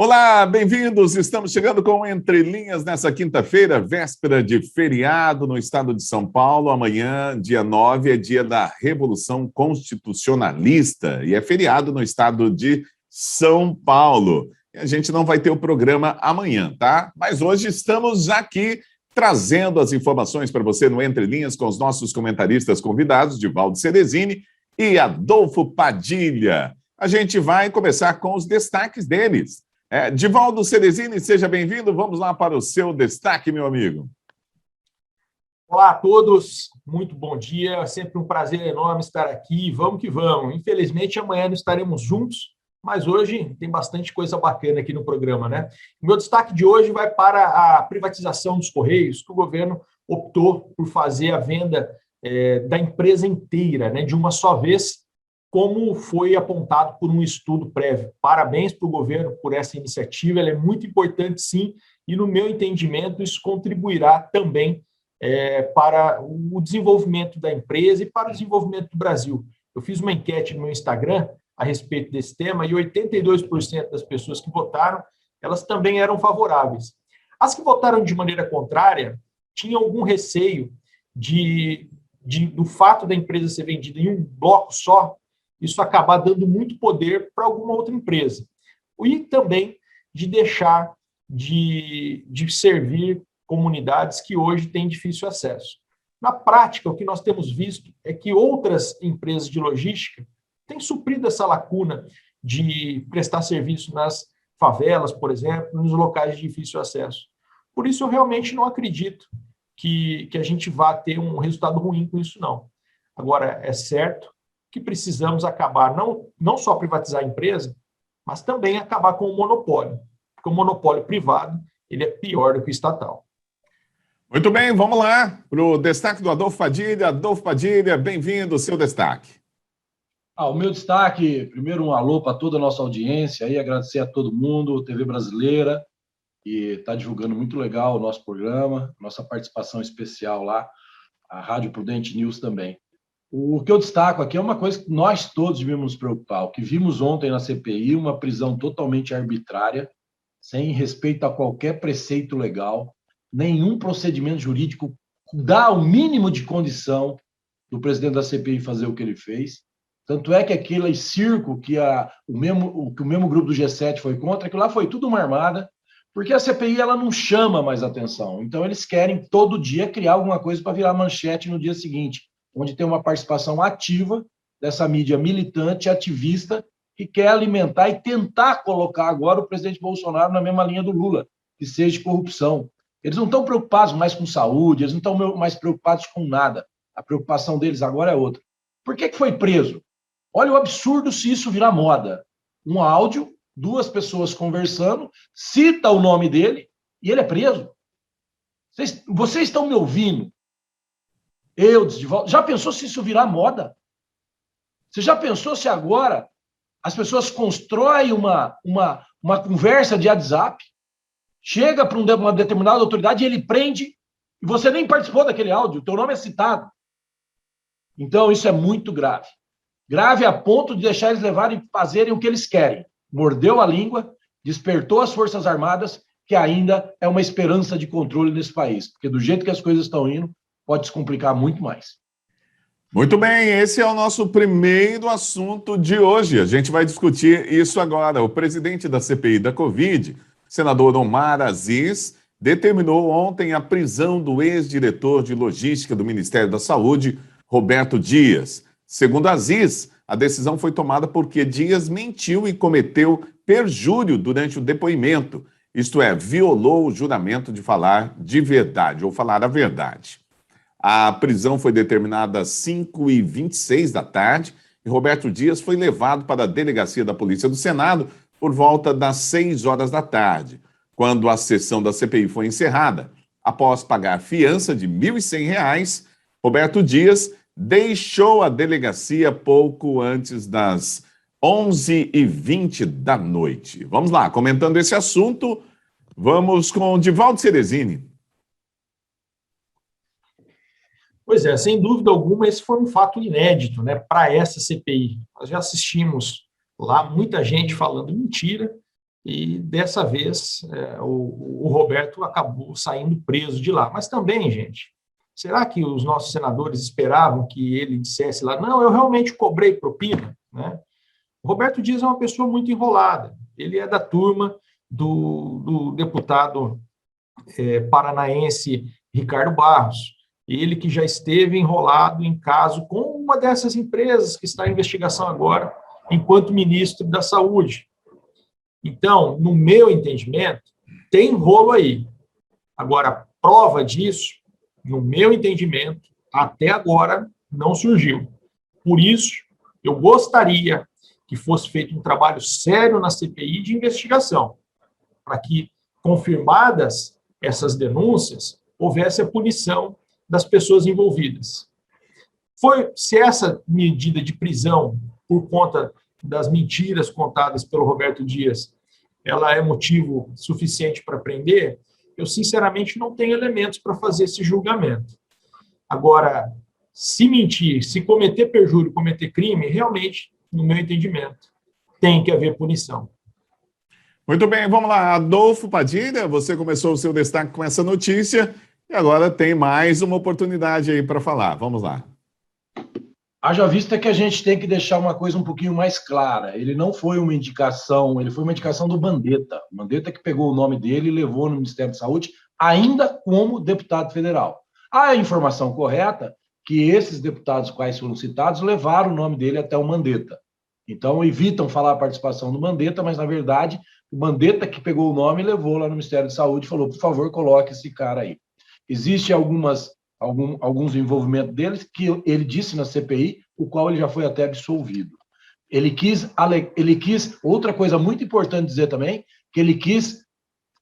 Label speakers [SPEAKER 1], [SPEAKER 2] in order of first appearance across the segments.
[SPEAKER 1] Olá, bem-vindos. Estamos chegando com Entre Linhas nessa quinta-feira, véspera de feriado no estado de São Paulo. Amanhã, dia 9, é dia da Revolução Constitucionalista e é feriado no estado de São Paulo. E a gente não vai ter o programa amanhã, tá? Mas hoje estamos aqui trazendo as informações para você no Entre Linhas com os nossos comentaristas convidados, Divaldo Ceresini e Adolfo Padilha. A gente vai começar com os destaques deles. Divaldo Ceresini, seja bem-vindo. Vamos lá para o seu destaque, meu amigo.
[SPEAKER 2] Olá a todos, muito bom dia. É sempre um prazer enorme estar aqui. Vamos que vamos. Infelizmente, amanhã não estaremos juntos, mas hoje tem bastante coisa bacana aqui no programa, né? O meu destaque de hoje vai para a privatização dos Correios, que o governo optou por fazer a venda da empresa inteira, né, de uma só vez, como foi apontado por um estudo prévio. Parabéns para o governo por essa iniciativa, ela é muito importante, sim, e, no meu entendimento, isso contribuirá também para o desenvolvimento da empresa e para o desenvolvimento do Brasil. Eu fiz uma enquete no meu Instagram a respeito desse tema e 82% das pessoas que votaram, elas também eram favoráveis. As que votaram de maneira contrária tinham algum receio do fato da empresa ser vendida em um bloco só, isso acabar dando muito poder para alguma outra empresa. E também de deixar de servir comunidades que hoje têm difícil acesso. Na prática, o que nós temos visto é que outras empresas de logística têm suprido essa lacuna de prestar serviço nas favelas, por exemplo, nos locais de difícil acesso. Por isso, eu realmente não acredito que a gente vá ter um resultado ruim com isso, não. Agora, é certo que precisamos acabar, não só privatizar a empresa, mas também acabar com o monopólio, porque o monopólio privado ele é pior do que o estatal.
[SPEAKER 1] Muito bem, vamos lá para o destaque do Adolfo Padilha. Adolfo Padilha, bem-vindo, seu destaque.
[SPEAKER 3] O meu destaque, primeiro um alô para toda a nossa audiência, aí, agradecer a todo mundo, TV Brasileira, que está divulgando muito legal o nosso programa, nossa participação especial lá, a Rádio Prudente News também. O que eu destaco aqui é uma coisa que nós todos devíamos nos preocupar. O que vimos ontem na CPI, uma prisão totalmente arbitrária, sem respeito a qualquer preceito legal, nenhum procedimento jurídico dá o mínimo de condição do presidente da CPI fazer o que ele fez. Tanto é que aquele circo que o mesmo grupo do G7 foi contra, aquilo lá foi tudo uma armada, porque a CPI ela não chama mais atenção. Então, eles querem todo dia criar alguma coisa para virar manchete no dia seguinte, onde tem uma participação ativa dessa mídia militante, ativista, que quer alimentar e tentar colocar agora o presidente Bolsonaro na mesma linha do Lula, que seja de corrupção. Eles não estão preocupados mais com saúde, eles não estão mais preocupados com nada. A preocupação deles agora é outra. Por que foi preso? Olha o absurdo se isso virar moda. Um áudio, duas pessoas conversando, cita o nome dele e ele é preso. Vocês estão me ouvindo? Já pensou se isso virar moda? Você já pensou se agora as pessoas constroem uma conversa de WhatsApp, chega para uma determinada autoridade e ele prende, e você nem participou daquele áudio, o teu nome é citado. Então, isso é muito grave. Grave a ponto de deixar eles fazerem o que eles querem. Mordeu a língua, despertou as Forças Armadas, que ainda é uma esperança de controle nesse país, porque do jeito que as coisas estão indo, pode se complicar muito mais.
[SPEAKER 1] Muito bem, esse é o nosso primeiro assunto de hoje. A gente vai discutir isso agora. O presidente da CPI da Covid, senador Omar Aziz, determinou ontem a prisão do ex-diretor de logística do Ministério da Saúde, Roberto Dias. Segundo Aziz, a decisão foi tomada porque Dias mentiu e cometeu perjúrio durante o depoimento, isto é, violou o juramento de falar de verdade, ou falar a verdade. A prisão foi determinada às 5h26 da tarde e Roberto Dias foi levado para a delegacia da Polícia do Senado por volta das 6 horas da tarde, quando a sessão da CPI foi encerrada. Após pagar fiança de R$ 1.100, Roberto Dias deixou a delegacia pouco antes das 11h20 da noite. Vamos lá, comentando esse assunto, vamos com o Divaldo Ceresini.
[SPEAKER 2] Pois é, sem dúvida alguma, esse foi um fato inédito, né, para essa CPI. Nós já assistimos lá muita gente falando mentira, e dessa vez o Roberto acabou saindo preso de lá. Mas também, gente, será que os nossos senadores esperavam que ele dissesse lá, não, eu realmente cobrei propina, né? O Roberto Dias é uma pessoa muito enrolada. Ele é da turma do deputado paranaense Ricardo Barros. Ele que já esteve enrolado em caso com uma dessas empresas que está em investigação agora, enquanto ministro da Saúde. Então, no meu entendimento, tem rolo aí. Agora, prova disso, no meu entendimento, até agora não surgiu. Por isso, eu gostaria que fosse feito um trabalho sério na CPI de investigação, para que, confirmadas essas denúncias, houvesse a punição das pessoas envolvidas. Se essa medida de prisão, por conta das mentiras contadas pelo Roberto Dias, ela é motivo suficiente para prender, eu, sinceramente, não tenho elementos para fazer esse julgamento. Agora, se mentir, se cometer perjúrio, cometer crime, realmente, no meu entendimento, tem que haver punição.
[SPEAKER 1] Muito bem, vamos lá. Adolfo Padilha, você começou o seu destaque com essa notícia e agora tem mais uma oportunidade aí para falar. Vamos lá.
[SPEAKER 3] Haja vista que a gente tem que deixar uma coisa um pouquinho mais clara. Ele não foi uma indicação, ele foi uma indicação do Mandetta. O Mandetta que pegou o nome dele e levou no Ministério da Saúde, ainda como deputado federal. A informação correta que esses deputados quais foram citados levaram o nome dele até o Mandetta. Então, evitam falar a participação do Mandetta, mas, na verdade, o Mandetta que pegou o nome levou lá no Ministério da Saúde e falou, por favor, coloque esse cara aí. Existe alguns envolvimentos deles que ele disse na CPI, o qual ele já foi até absolvido. Ele quis, outra coisa muito importante dizer também, que ele quis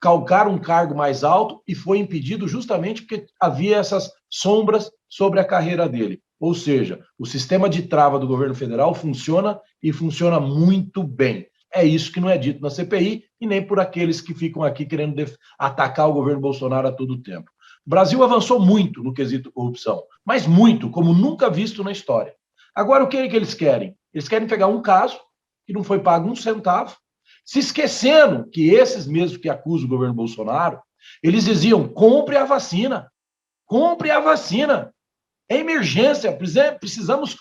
[SPEAKER 3] calcar um cargo mais alto e foi impedido justamente porque havia essas sombras sobre a carreira dele. Ou seja, o sistema de trava do governo federal funciona e funciona muito bem. É isso que não é dito na CPI e nem por aqueles que ficam aqui querendo atacar o governo Bolsonaro a todo tempo. O Brasil avançou muito no quesito corrupção, mas muito, como nunca visto na história. Agora, o que é que eles querem? Eles querem pegar um caso que não foi pago um centavo, se esquecendo que esses mesmos que acusam o governo Bolsonaro, eles diziam, compre a vacina, compre a vacina. É emergência, precisamos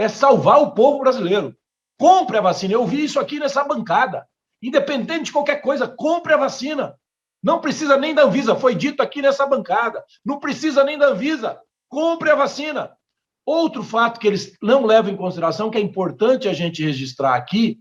[SPEAKER 3] salvar o povo brasileiro. Compre a vacina. Eu vi isso aqui nessa bancada. Independente de qualquer coisa, compre a vacina. Não precisa nem da Anvisa, foi dito aqui nessa bancada. Não precisa nem da Anvisa. Compre a vacina. Outro fato que eles não levam em consideração, que é importante a gente registrar aqui,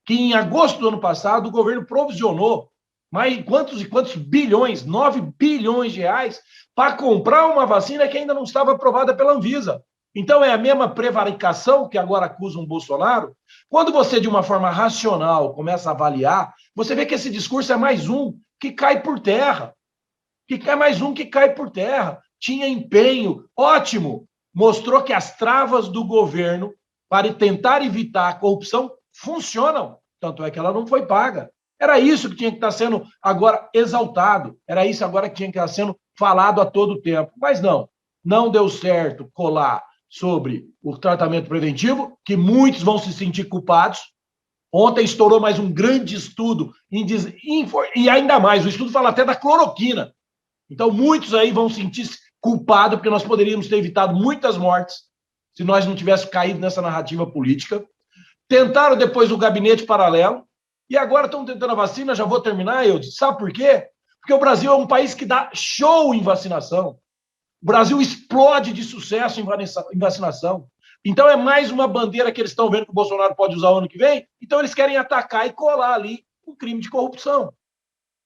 [SPEAKER 3] que em agosto do ano passado o governo provisionou mais quantos e quantos bilhões, 9 bilhões de reais, para comprar uma vacina que ainda não estava aprovada pela Anvisa. Então, é a mesma prevaricação que agora acusam o Bolsonaro. Quando você, de uma forma racional, começa a avaliar, você vê que esse discurso é mais um que cai por terra. Tinha empenho, ótimo. Mostrou que as travas do governo para tentar evitar a corrupção funcionam. Tanto é que ela não foi paga. Era isso que tinha que estar sendo agora exaltado. Era isso agora que tinha que estar sendo falado a todo tempo. Mas não deu certo colar sobre o tratamento preventivo, que muitos vão se sentir culpados. Ontem estourou mais um grande estudo, e ainda mais, o estudo fala até da cloroquina. Então, muitos aí vão sentir-se culpados, porque nós poderíamos ter evitado muitas mortes se nós não tivéssemos caído nessa narrativa política. Tentaram depois o gabinete paralelo, e agora estão tentando a vacina, já vou terminar, eu disse, sabe por quê? Porque o Brasil é um país que dá show em vacinação. O Brasil explode de sucesso em vacinação. Então é mais uma bandeira que eles estão vendo que o Bolsonaro pode usar o ano que vem, então eles querem atacar e colar ali um crime de corrupção.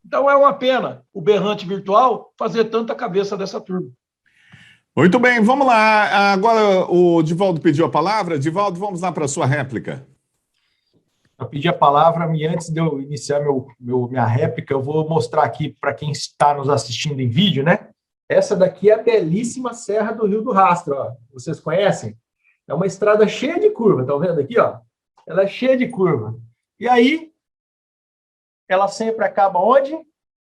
[SPEAKER 3] Então é uma pena o berrante virtual fazer tanta cabeça dessa turma.
[SPEAKER 1] Muito bem, vamos lá. Agora o Divaldo pediu a palavra. Divaldo, vamos lá para a sua réplica.
[SPEAKER 2] Eu pedi a palavra e antes de eu iniciar minha réplica, eu vou mostrar aqui para quem está nos assistindo em vídeo, né? Essa daqui é a belíssima Serra do Rio do Rastro, ó. Vocês conhecem? É uma estrada cheia de curva, estão vendo aqui, ó? Ela é cheia de curva. E aí, ela sempre acaba onde?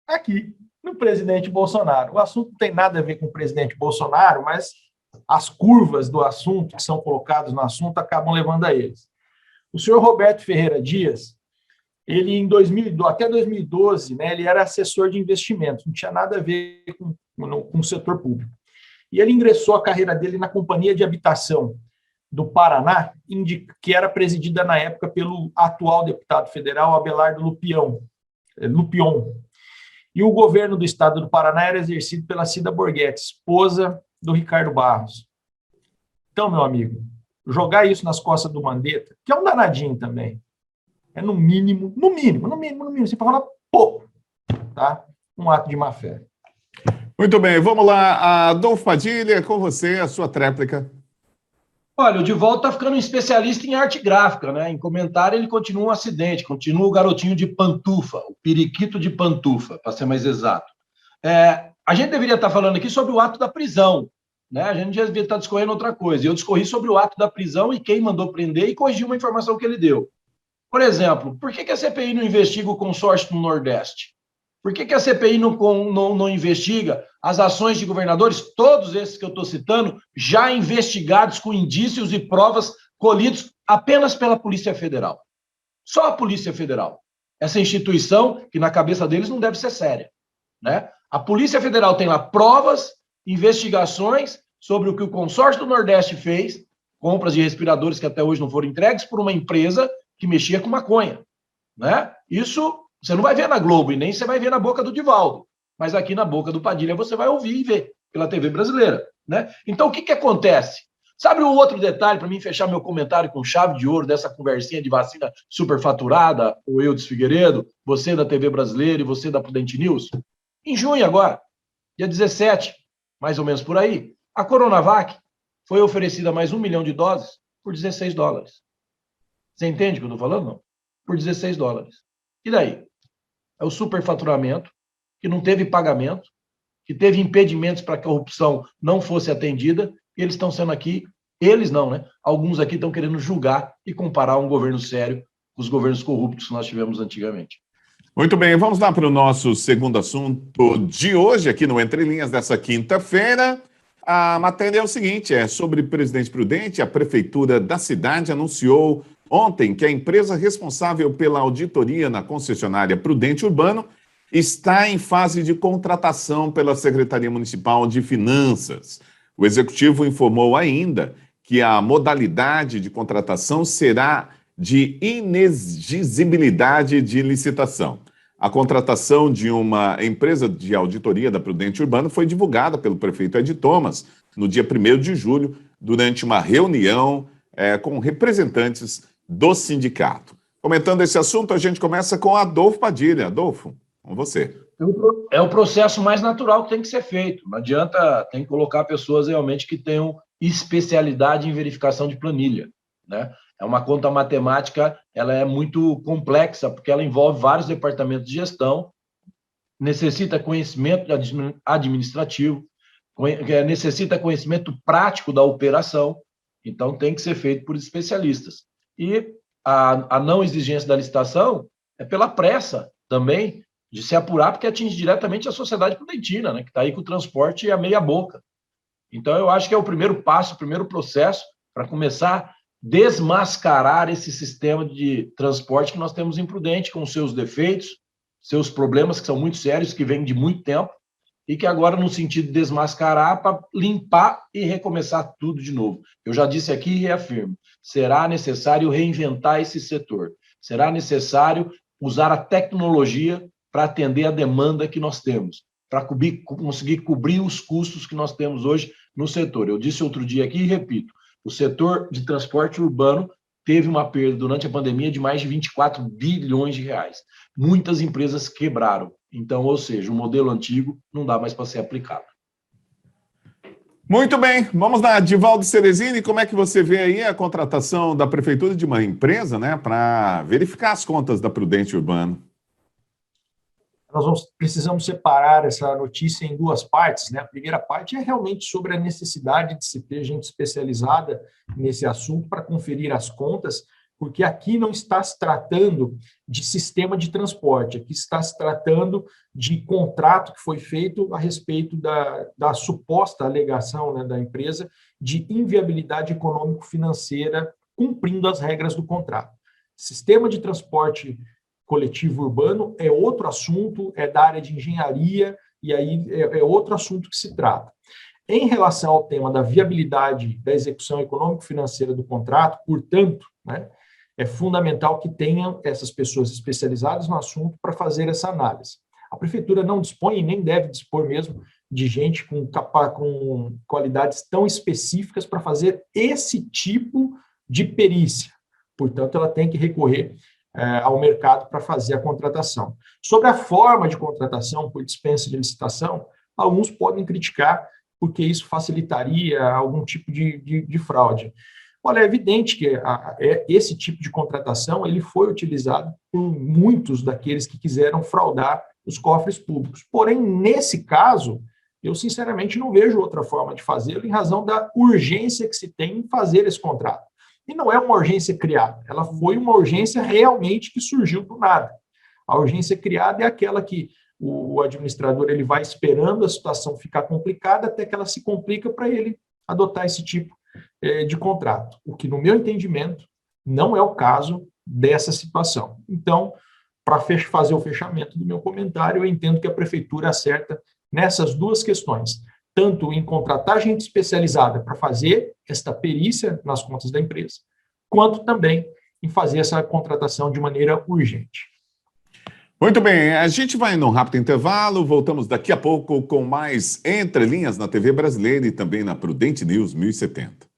[SPEAKER 2] Aqui, no presidente Bolsonaro. O assunto não tem nada a ver com o presidente Bolsonaro, mas as curvas do assunto, que são colocadas no assunto, acabam levando a eles. O senhor Roberto Ferreira Dias Ele, até 2012, né, ele era assessor de investimentos, não tinha nada a ver com o setor público. E ele ingressou a carreira dele na Companhia de Habitação do Paraná, que era presidida na época pelo atual deputado federal Abelardo Lupion. E o governo do estado do Paraná era exercido pela Cida Borghetti, esposa do Ricardo Barros. Então, meu amigo, jogar isso nas costas do Mandetta, que é um danadinho também, é no mínimo, você pode falar pouco, tá? Um ato de má fé.
[SPEAKER 1] Muito bem, vamos lá. Adolfo Padilha, com você, a sua tréplica.
[SPEAKER 3] Olha, o Divaldo está ficando um especialista em arte gráfica, né? Em comentário, ele continua um acidente, continua o garotinho de pantufa, o periquito de pantufa, para ser mais exato. A gente deveria estar falando aqui sobre o ato da prisão, né? A gente já devia estar discorrendo outra coisa. Eu discorri sobre o ato da prisão e quem mandou prender e corrigi uma informação que ele deu. Por exemplo, por que a CPI não investiga o consórcio no Nordeste? Por que a CPI não investiga as ações de governadores, todos esses que eu estou citando, já investigados com indícios e provas colhidos apenas pela Polícia Federal? Só a Polícia Federal. Essa instituição, que na cabeça deles não deve ser séria, né? A Polícia Federal tem lá provas, investigações sobre o que o consórcio do Nordeste fez, compras de respiradores que até hoje não foram entregues por uma empresa que mexia com maconha, né? Isso você não vai ver na Globo e nem você vai ver na boca do Divaldo, mas aqui na boca do Padilha você vai ouvir e ver pela TV brasileira, né? Então, o que acontece? Sabe o outro detalhe, para mim fechar meu comentário com chave de ouro dessa conversinha de vacina superfaturada, o Eudes Figueiredo, você da TV brasileira e você da Prudente News? Em junho agora, dia 17, mais ou menos por aí, a Coronavac foi oferecida mais 1 milhão de doses por $16. Você entende o que eu estou falando? Não? Por $16. E daí? É o superfaturamento, que não teve pagamento, que teve impedimentos para que a corrupção não fosse atendida, e eles estão sendo aqui, eles não, né? Alguns aqui estão querendo julgar e comparar um governo sério com os governos corruptos que nós tivemos antigamente.
[SPEAKER 1] Muito bem, vamos lá para o nosso segundo assunto de hoje, aqui no Entre Linhas, dessa quinta-feira. A matéria é o seguinte, é sobre Presidente Prudente. A Prefeitura da cidade anunciou ontem que a empresa responsável pela auditoria na concessionária Prudente Urbano está em fase de contratação pela Secretaria Municipal de Finanças. O executivo informou ainda que a modalidade de contratação será de inexigibilidade de licitação. A contratação de uma empresa de auditoria da Prudente Urbano foi divulgada pelo prefeito Ed Thomas no dia 1º de julho, durante uma reunião com representantes do sindicato. Comentando esse assunto, a gente começa com Adolfo Padilha. Adolfo, com você.
[SPEAKER 3] É o processo mais natural que tem que ser feito. Não adianta, tem que colocar pessoas realmente que tenham especialidade em verificação de planilha, né? É uma conta matemática, ela é muito complexa, porque ela envolve vários departamentos de gestão, necessita conhecimento administrativo, necessita conhecimento prático da operação, então tem que ser feito por especialistas. E a não exigência da licitação é pela pressa também de se apurar, porque atinge diretamente a sociedade prudentina, né, que está aí com o transporte a meia boca. Então, eu acho que é o primeiro passo, o primeiro processo para começar a desmascarar esse sistema de transporte que nós temos em Prudente, com seus defeitos, seus problemas que são muito sérios, que vêm de muito tempo, e que agora, no sentido de desmascarar, para limpar e recomeçar tudo de novo. Eu já disse aqui e reafirmo, será necessário reinventar esse setor, será necessário usar a tecnologia para atender a demanda que nós temos, para conseguir cobrir os custos que nós temos hoje no setor. Eu disse outro dia aqui e repito, o setor de transporte urbano teve uma perda durante a pandemia de mais de 24 bilhões de reais. Muitas empresas quebraram. Então, ou seja, o modelo antigo não dá mais para ser aplicado.
[SPEAKER 1] Muito bem, vamos lá, Divaldo Ceresini, como é que você vê aí a contratação da prefeitura de uma empresa, né, para verificar as contas da Prudente Urbano?
[SPEAKER 2] Nós precisamos separar essa notícia em duas partes, né? A primeira parte é realmente sobre a necessidade de se ter gente especializada nesse assunto para conferir as contas, porque aqui não está se tratando de sistema de transporte, aqui está se tratando de contrato que foi feito a respeito da suposta alegação, né, da empresa de inviabilidade econômico-financeira cumprindo as regras do contrato. Sistema de transporte coletivo urbano é outro assunto, é da área de engenharia, e aí é outro assunto que se trata. Em relação ao tema da viabilidade da execução econômico-financeira do contrato, portanto, né, é fundamental que tenham essas pessoas especializadas no assunto para fazer essa análise. A prefeitura não dispõe e nem deve dispor mesmo de gente com qualidades tão específicas para fazer esse tipo de perícia. Portanto, ela tem que recorrer ao mercado para fazer a contratação. Sobre a forma de contratação por dispensa de licitação, alguns podem criticar porque isso facilitaria algum tipo de fraude. Olha, é evidente que esse tipo de contratação ele foi utilizado por muitos daqueles que quiseram fraudar os cofres públicos. Porém, nesse caso, eu sinceramente não vejo outra forma de fazê-lo em razão da urgência que se tem em fazer esse contrato. E não é uma urgência criada, ela foi uma urgência realmente que surgiu do nada. A urgência criada é aquela que o administrador ele vai esperando a situação ficar complicada até que ela se complica para ele adotar esse tipo de contrato, o que, no meu entendimento, não é o caso dessa situação. Então, para fazer o fechamento do meu comentário, eu entendo que a prefeitura acerta nessas duas questões, tanto em contratar gente especializada para fazer esta perícia nas contas da empresa, quanto também em fazer essa contratação de maneira urgente.
[SPEAKER 1] Muito bem, a gente vai num rápido intervalo, voltamos daqui a pouco com mais Entre Linhas na TV Brasileira e também na Prudente News 1070.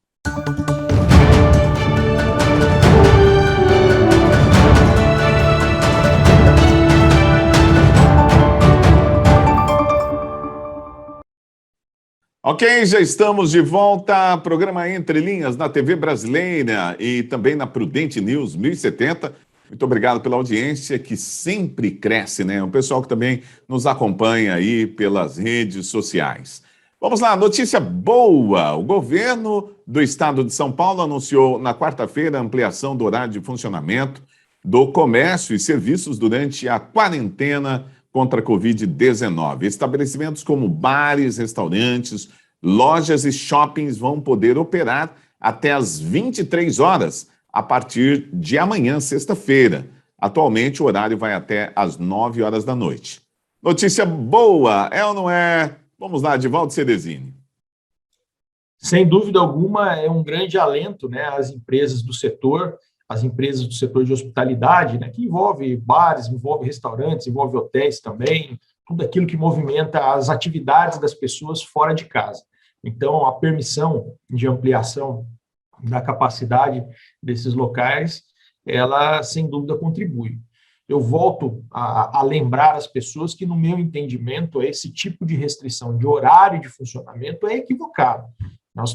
[SPEAKER 1] Ok, já estamos de volta. Programa Entre Linhas na TV Brasileira e também na Prudente News 1070. Muito obrigado pela audiência que sempre cresce, né? O pessoal que também nos acompanha aí pelas redes sociais. Vamos lá, notícia boa. O governo do estado de São Paulo anunciou na quarta-feira a ampliação do horário de funcionamento do comércio e serviços durante a quarentena contra a Covid-19. Estabelecimentos como bares, restaurantes, lojas e shoppings vão poder operar até às 23 horas, a partir de amanhã, sexta-feira. Atualmente, o horário vai até às 9 horas da noite. Notícia boa, é ou não é? Vamos lá, Divaldo Ceresini.
[SPEAKER 2] Sem dúvida alguma, é um grande alento, né, às empresas do setor, as empresas do setor de hospitalidade, né, que envolve bares, envolve restaurantes, envolve hotéis também, tudo aquilo que movimenta as atividades das pessoas fora de casa. Então, a permissão de ampliação da capacidade desses locais, ela, sem dúvida, contribui. Eu volto a lembrar as pessoas que, no meu entendimento, esse tipo de restrição de horário de funcionamento é equivocado. Nós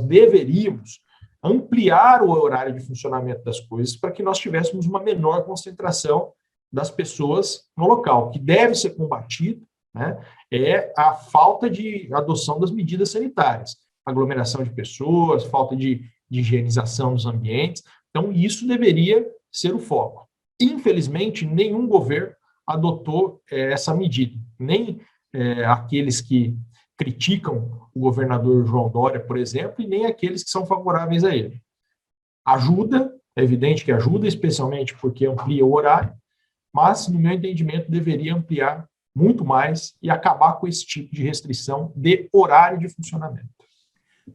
[SPEAKER 2] deveríamos ampliar o horário de funcionamento das coisas para que nós tivéssemos uma menor concentração das pessoas no local. O que deve ser combatido, né, é a falta de adoção das medidas sanitárias. Aglomeração de pessoas, falta de higienização dos ambientes. Então, isso deveria ser o foco. Infelizmente, nenhum governo adotou essa medida. Nem aqueles que criticam o governador João Dória, por exemplo, e nem aqueles que são favoráveis a ele. Ajuda, é evidente que ajuda, especialmente porque amplia o horário, mas, no meu entendimento, deveria ampliar muito mais e acabar com esse tipo de restrição de horário de funcionamento.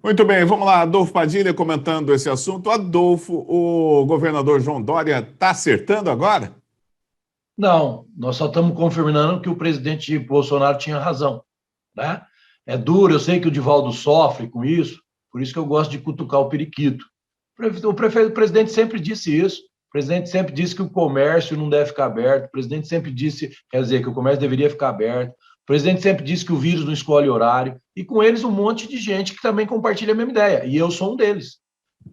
[SPEAKER 1] Muito bem, vamos lá, Adolfo Padilha comentando esse assunto. Adolfo, o governador João Dória está acertando agora?
[SPEAKER 3] Não, nós só estamos confirmando que o presidente Bolsonaro tinha razão, né? É duro, eu sei que o Divaldo sofre com isso, por isso que eu gosto de cutucar o periquito. O presidente sempre disse isso, o presidente sempre disse que o comércio não deve ficar aberto, o presidente sempre disse, quer dizer, que o comércio deveria ficar aberto, o presidente sempre disse que o vírus não escolhe horário, e com eles um monte de gente que também compartilha a mesma ideia, e eu sou um deles,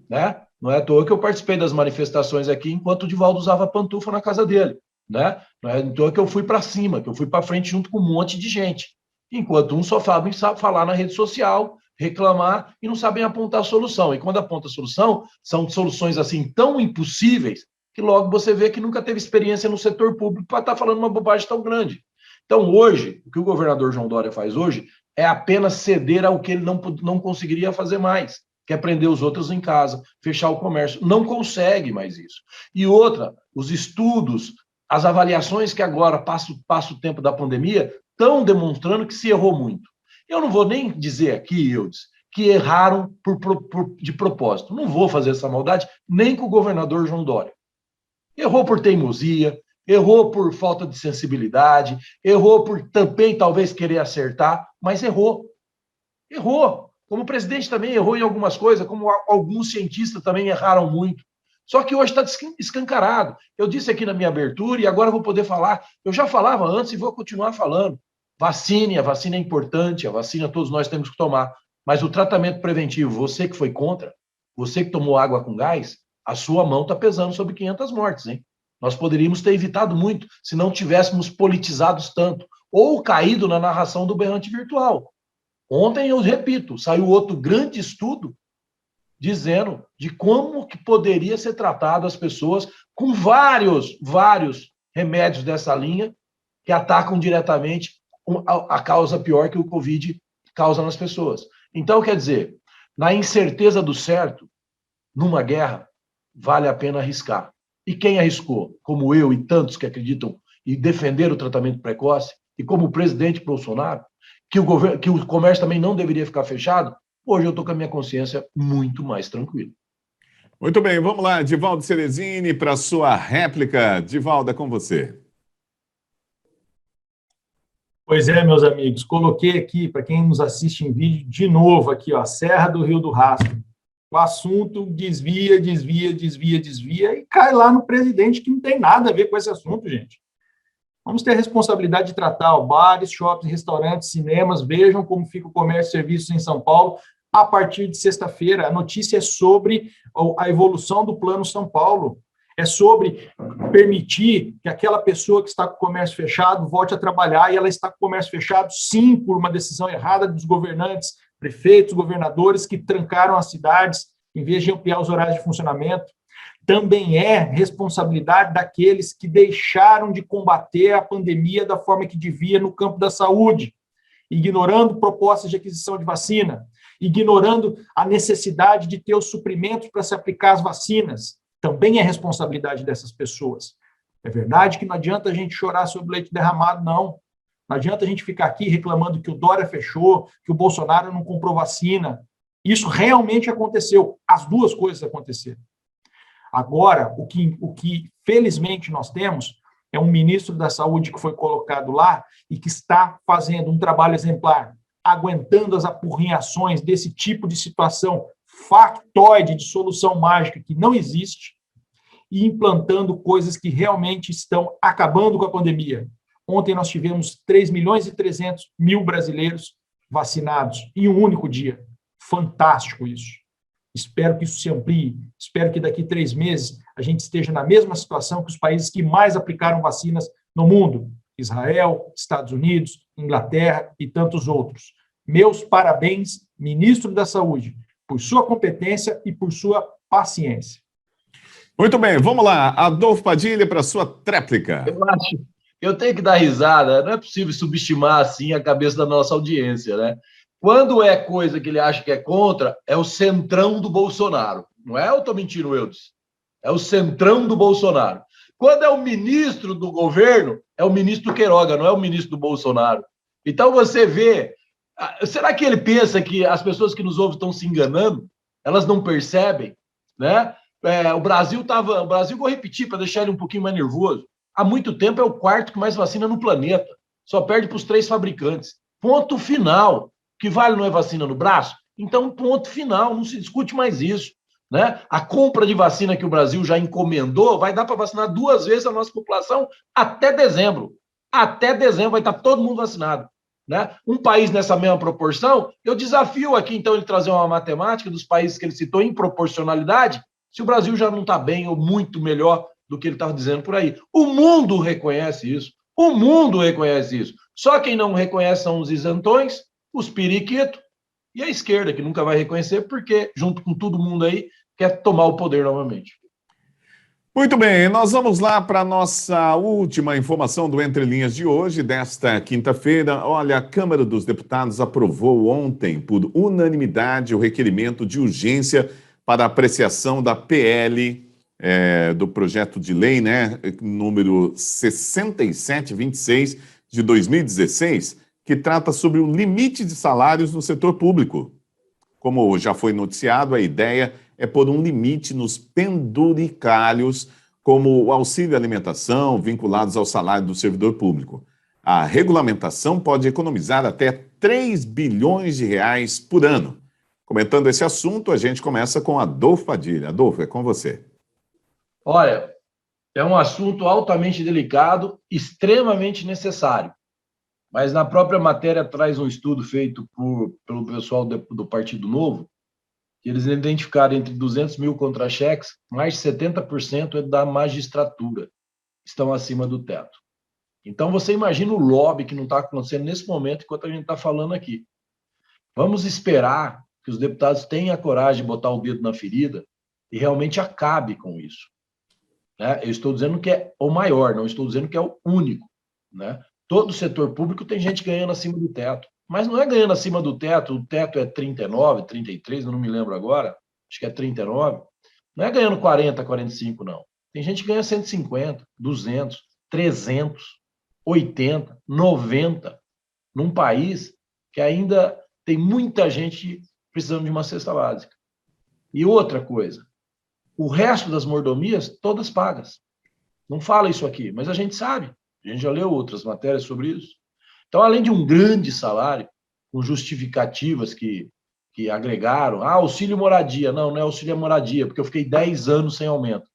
[SPEAKER 3] né? Não é à toa que eu participei das manifestações aqui enquanto o Divaldo usava pantufa na casa dele, né? Não é à toa que eu fui para cima, que eu fui para frente junto com um monte de gente, enquanto uns só sabem falar na rede social, reclamar e não sabem apontar a solução. E quando aponta a solução, são soluções assim tão impossíveis que logo você vê que nunca teve experiência no setor público para estar falando uma bobagem tão grande. Então, hoje, o que o governador João Dória faz hoje é apenas ceder ao que ele não conseguiria fazer mais, que é prender os outros em casa, fechar o comércio. Não consegue mais isso. E outra, os estudos as avaliações que agora passa o tempo da pandemia estão demonstrando que se errou muito. Eu não vou nem dizer aqui, Eudes, que erraram de propósito. Não vou fazer essa maldade nem com o governador João Dória. Errou por teimosia, errou por falta de sensibilidade, errou por também talvez querer acertar, mas errou. Errou. Como o presidente também errou em algumas coisas, como alguns cientistas também erraram muito. Só que hoje está escancarado. Eu disse aqui na minha abertura e agora vou poder falar. Eu já falava antes e vou continuar falando. Vacine, a vacina é importante, a vacina todos nós temos que tomar. Mas o tratamento preventivo, você que foi contra, você que tomou água com gás, a sua mão está pesando sobre 500 mortes, hein? Nós poderíamos ter evitado muito se não tivéssemos politizados tanto ou caído na narração do berrante virtual. Ontem, eu repito, saiu outro grande estudo dizendo de como que poderia ser tratado as pessoas com vários remédios dessa linha que atacam diretamente a causa pior que o Covid causa nas pessoas. Então, quer dizer, na incerteza do certo, numa guerra, vale a pena arriscar. E quem arriscou, como eu e tantos que acreditam e defenderam o tratamento precoce, e como o presidente Bolsonaro, que o comércio também não deveria ficar fechado, hoje eu estou com a minha consciência muito mais tranquila.
[SPEAKER 1] Muito bem, vamos lá, Divaldo Cerezini, para a sua réplica. Divaldo, é com você.
[SPEAKER 2] Pois é, meus amigos, coloquei aqui, para quem nos assiste em vídeo, de novo aqui, ó, Serra do Rio do Rastro. O assunto desvia e cai lá no presidente, que não tem nada a ver com esse assunto, gente. Vamos ter a responsabilidade de tratar ó, bares, shoppings, restaurantes, cinemas, vejam como fica o comércio e serviços em São Paulo a partir de sexta-feira. A notícia é sobre a evolução do Plano São Paulo. É sobre permitir que aquela pessoa que está com o comércio fechado volte a trabalhar, e ela está com o comércio fechado, sim, por uma decisão errada dos governantes, prefeitos, governadores que trancaram as cidades em vez de ampliar os horários de funcionamento. Também é responsabilidade daqueles que deixaram de combater a pandemia da forma que devia no campo da saúde, ignorando propostas de aquisição de vacina, ignorando a necessidade de ter os suprimentos para se aplicar as vacinas. Também é responsabilidade dessas pessoas. É verdade que não adianta a gente chorar sobre leite derramado, não. Não adianta a gente ficar aqui reclamando que o Dória fechou, que o Bolsonaro não comprou vacina. Isso realmente aconteceu. As duas coisas aconteceram. Agora, o que felizmente nós temos é um ministro da Saúde que foi colocado lá e que está fazendo um trabalho exemplar, aguentando as apurrinhações desse tipo de situação factoide de solução mágica que não existe e implantando coisas que realmente estão acabando com a pandemia. Ontem nós tivemos 3.300.000 brasileiros vacinados em um único dia. Fantástico isso. Espero que isso se amplie. Espero que daqui 3 meses a gente esteja na mesma situação que os países que mais aplicaram vacinas no mundo. Israel, Estados Unidos, Inglaterra e tantos outros. Meus parabéns, ministro da Saúde, por sua competência e por sua paciência.
[SPEAKER 1] Muito bem, vamos lá. Adolfo Padilha, para a sua tréplica.
[SPEAKER 3] Eu tenho que dar risada. Não é possível subestimar assim a cabeça da nossa audiência, né? Quando é coisa que ele acha que é contra, é o centrão do Bolsonaro. Não é? Eu estou mentindo, Eudes? É o centrão do Bolsonaro. Quando é o ministro do governo, é o ministro Queiroga, não é o ministro do Bolsonaro. Então você vê... Será que ele pensa que as pessoas que nos ouvem estão se enganando? Elas não percebem, né? O Brasil, vou repetir para deixar ele um pouquinho mais nervoso, há muito tempo é o quarto que mais vacina no planeta. Só perde para os 3 fabricantes. Ponto final. O que vale não é vacina no braço? Então, ponto final, não se discute mais isso, né? A compra de vacina que o Brasil já encomendou vai dar para vacinar 2 vezes a nossa população até dezembro. Até dezembro vai estar todo mundo vacinado. Né? Um país nessa mesma proporção, eu desafio aqui, então, ele trazer uma matemática dos países que ele citou em proporcionalidade, se o Brasil já não está bem ou muito melhor do que ele estava dizendo por aí. O mundo reconhece isso. O mundo reconhece isso. Só quem não reconhece são os isentões, os periquitos e a esquerda, que nunca vai reconhecer, porque, junto com todo mundo aí, quer tomar o poder novamente.
[SPEAKER 1] Muito bem, nós vamos lá para a nossa última informação do Entre Linhas de hoje, desta quinta-feira. Olha, a Câmara dos Deputados aprovou ontem, por unanimidade, o requerimento de urgência para apreciação da PL do projeto de lei, né, número 6726 de 2016, que trata sobre o limite de salários no setor público. Como já foi noticiado, a ideia é pôr um limite nos penduricalhos, como o auxílio alimentação, vinculados ao salário do servidor público. A regulamentação pode economizar até 3 bilhões de reais por ano. Comentando esse assunto, a gente começa com Adolfo Padilha. Adolfo, é com você.
[SPEAKER 3] Olha, é um assunto altamente delicado, extremamente necessário. Mas na própria matéria traz um estudo feito pelo pessoal do Partido Novo, que eles identificaram entre 200 mil contra-cheques, mais de 70% é da magistratura, estão acima do teto. Então, você imagina o lobby que não está acontecendo nesse momento, enquanto a gente está falando aqui. Vamos esperar que os deputados tenham a coragem de botar o dedo na ferida e realmente acabe com isso. Né? Eu estou dizendo que é o maior, não estou dizendo que é o único. Né? Todo o setor público tem gente ganhando acima do teto. Mas não é ganhando acima do teto, o teto é 39, 33, eu não me lembro agora, acho que é 39. Não é ganhando 40, 45, não. Tem gente que ganha 150, 200, 300, 80, 90, num país que ainda tem muita gente precisando de uma cesta básica. E outra coisa, o resto das mordomias, todas pagas. Não fala isso aqui, mas a gente sabe. A gente já leu outras matérias sobre isso. Então, além de um grande salário, com justificativas que agregaram, auxílio moradia. Não, não é auxílio moradia, porque eu fiquei 10 anos sem aumento.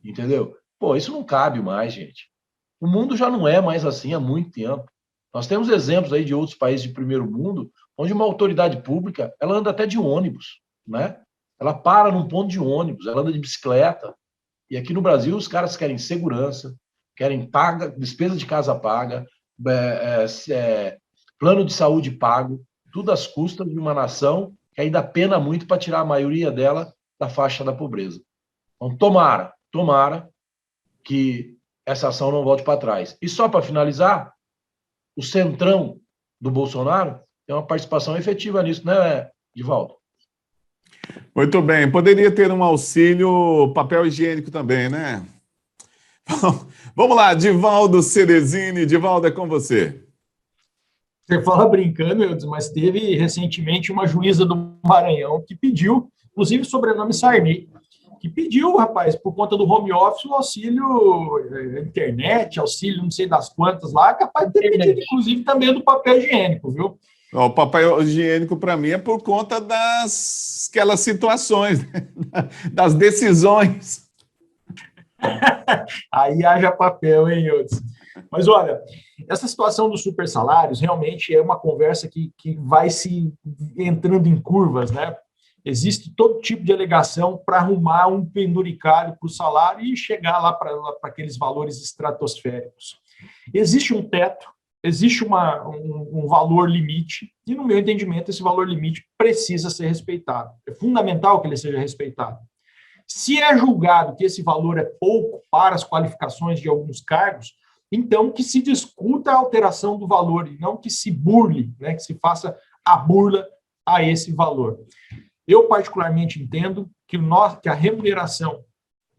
[SPEAKER 3] Entendeu? Pô, isso não cabe mais, gente. O mundo já não é mais assim há muito tempo. Nós temos exemplos aí de outros países de primeiro mundo, onde uma autoridade pública, ela anda até de ônibus, né? Ela para num ponto de ônibus, ela anda de bicicleta. E aqui no Brasil, os caras querem segurança, querem despesa de casa paga, plano de saúde pago, tudo às custas de uma nação que ainda pena muito para tirar a maioria dela da faixa da pobreza. Então, tomara que essa ação não volte para trás. E só para finalizar, o centrão do Bolsonaro tem uma participação efetiva nisso, né, Divaldo?
[SPEAKER 1] Muito bem. Poderia ter um auxílio papel higiênico também, né? Vamos lá, Divaldo Cerezini. Divaldo, é com você.
[SPEAKER 2] Você fala brincando, Eudes, mas teve recentemente uma juíza do Maranhão que pediu, inclusive sobrenome Sarney, que pediu, rapaz, por conta do home office, o auxílio internet, auxílio não sei das quantas lá, capaz de ter pedido, inclusive, também do papel higiênico, viu?
[SPEAKER 1] O papel higiênico, para mim, é por conta aquelas situações, né? Das decisões.
[SPEAKER 2] Aí haja papel, hein, Eudes? Mas, olha, essa situação dos super salários realmente é uma conversa que vai se entrando em curvas, né? Existe todo tipo de alegação para arrumar um penduricalho para o salário e chegar lá para aqueles valores estratosféricos. Existe um teto, existe um valor limite, e, no meu entendimento, esse valor limite precisa ser respeitado. É fundamental que ele seja respeitado. Se é julgado que esse valor é pouco para as qualificações de alguns cargos, então que se discuta a alteração do valor e não que se burle, né, que se faça a burla a esse valor. Eu, particularmente, entendo que a remuneração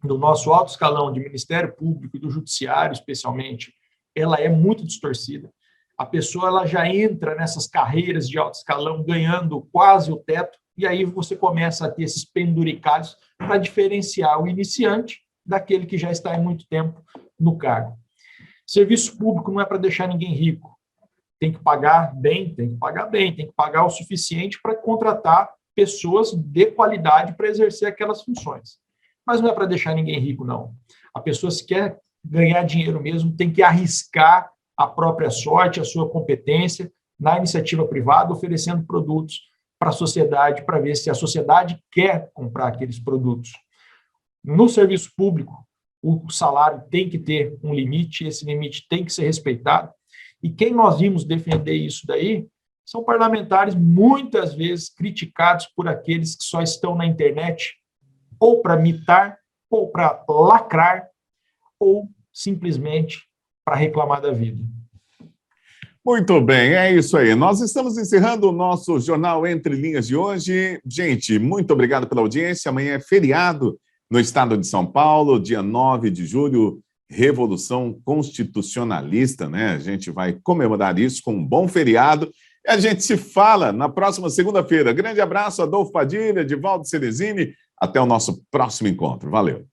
[SPEAKER 2] do nosso alto escalão de Ministério Público e do Judiciário, especialmente, ela é muito distorcida. A pessoa ela já entra nessas carreiras de alto escalão ganhando quase o teto, e aí você começa a ter esses penduricalhos para diferenciar o iniciante daquele que já está há muito tempo no cargo. Serviço público não é para deixar ninguém rico. Tem que pagar bem, tem que pagar o suficiente para contratar pessoas de qualidade para exercer aquelas funções. Mas não é para deixar ninguém rico, não. A pessoa, se quer ganhar dinheiro mesmo, tem que arriscar a própria sorte, a sua competência na iniciativa privada, oferecendo produtos para a sociedade, para ver se a sociedade quer comprar aqueles produtos. No serviço público, o salário tem que ter um limite, esse limite tem que ser respeitado, e quem nós vimos defender isso daí são parlamentares muitas vezes criticados por aqueles que só estão na internet ou para mitar, ou para lacrar, ou simplesmente para reclamar da vida.
[SPEAKER 1] Muito bem, é isso aí. Nós estamos encerrando o nosso Jornal Entre Linhas de hoje. Gente, muito obrigado pela audiência. Amanhã é feriado no estado de São Paulo, dia 9 de julho, Revolução Constitucionalista, né? A gente vai comemorar isso com um bom feriado. E a gente se fala na próxima segunda-feira. Grande abraço, Adolfo Padilha, Divaldo Cerezini. Até o nosso próximo encontro. Valeu.